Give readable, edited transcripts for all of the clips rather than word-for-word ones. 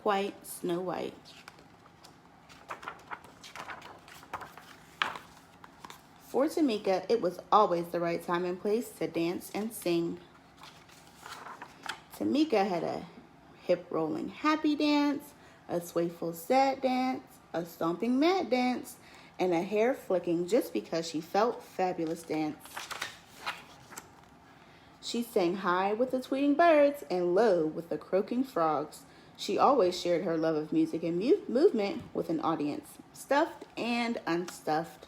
quite Snow White. For Tamika, it was always the right time and place to dance and sing. Tamika had a hip-rolling happy dance, a swayful sad dance, a stomping mad dance, and a hair-flicking just because she felt fabulous dance. She sang high with the tweeting birds and low with the croaking frogs. She always shared her love of music and movement with an audience, stuffed and unstuffed.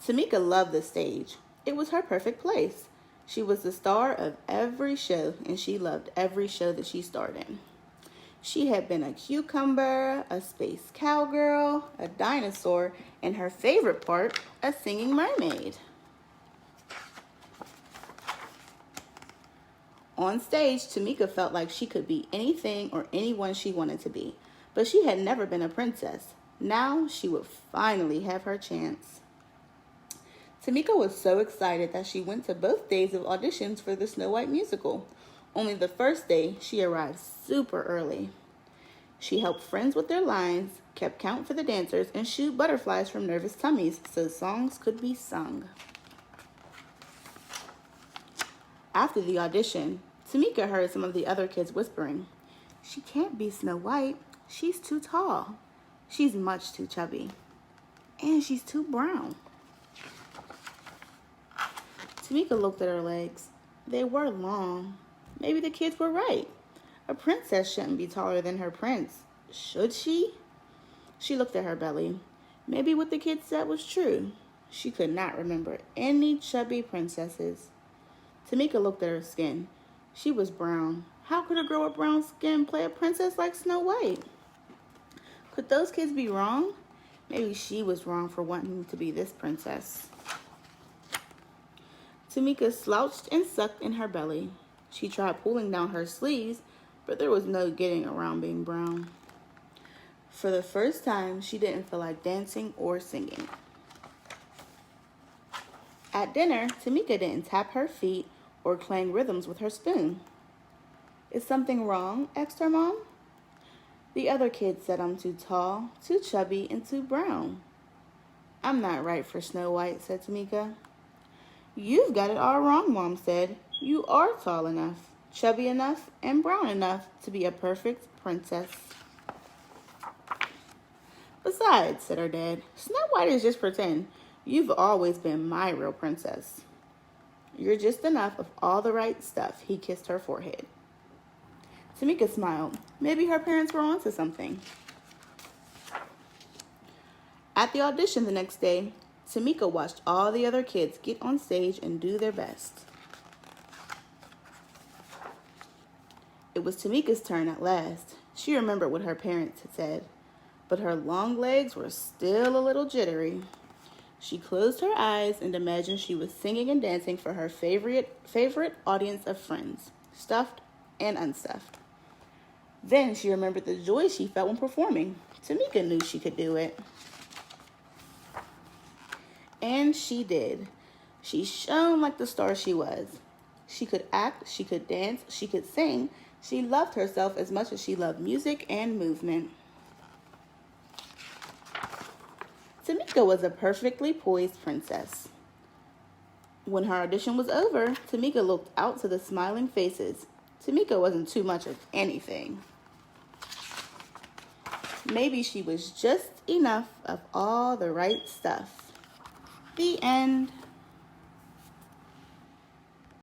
Tamika loved the stage. It was her perfect place. She was the star of every show, and she loved every show that she starred in. She had been a cucumber, a space cowgirl, a dinosaur, and her favorite part, a singing mermaid. On stage, Tamika felt like she could be anything or anyone she wanted to be, but she had never been a princess. Now she would finally have her chance. Tamika was so excited that she went to both days of auditions for the Snow White musical. Only the first day, she arrived super early. She helped friends with their lines, kept count for the dancers, and shooed butterflies from nervous tummies so songs could be sung. After the audition, Tamika heard some of the other kids whispering, "She can't be Snow White. She's too tall. She's much too chubby. And she's too brown." Tamika looked at her legs. They were long. Maybe the kids were right. A princess shouldn't be taller than her prince, should she? She looked at her belly. Maybe what the kids said was true. She could not remember any chubby princesses. Tamika looked at her skin. She was brown. How could a girl with brown skin play a princess like Snow White? Could those kids be wrong? Maybe she was wrong for wanting to be this princess. Tamika slouched and sucked in her belly. She tried pulling down her sleeves, but there was no getting around being brown. For the first time, she didn't feel like dancing or singing. At dinner, Tamika didn't tap her feet or clang rhythms with her spoon. "Is something wrong?" asked her mom. "The other kids said I'm too tall, too chubby, and too brown." "I'm not right for Snow White," said Tamika. "You've got it all wrong," Mom said. "You are tall enough, chubby enough, and brown enough to be a perfect princess." "Besides," said her dad, "Snow White is just pretend. You've always been my real princess." "You're just enough of all the right stuff," he kissed her forehead. Tamika smiled. Maybe her parents were onto something. At the audition the next day, Tamika watched all the other kids get on stage and do their best. It was Tamika's turn at last. She remembered what her parents had said, but her long legs were still a little jittery. She closed her eyes and imagined she was singing and dancing for her favorite audience of friends, stuffed and unstuffed. Then she remembered the joy she felt when performing. Tamika knew she could do it. And she did. She shone like the star she was. She could act, she could dance, she could sing. She loved herself as much as she loved music and movement. Tamika was a perfectly poised princess. When her audition was over, Tamika looked out to the smiling faces. Tamika wasn't too much of anything. Maybe she was just enough of all the right stuff. The end.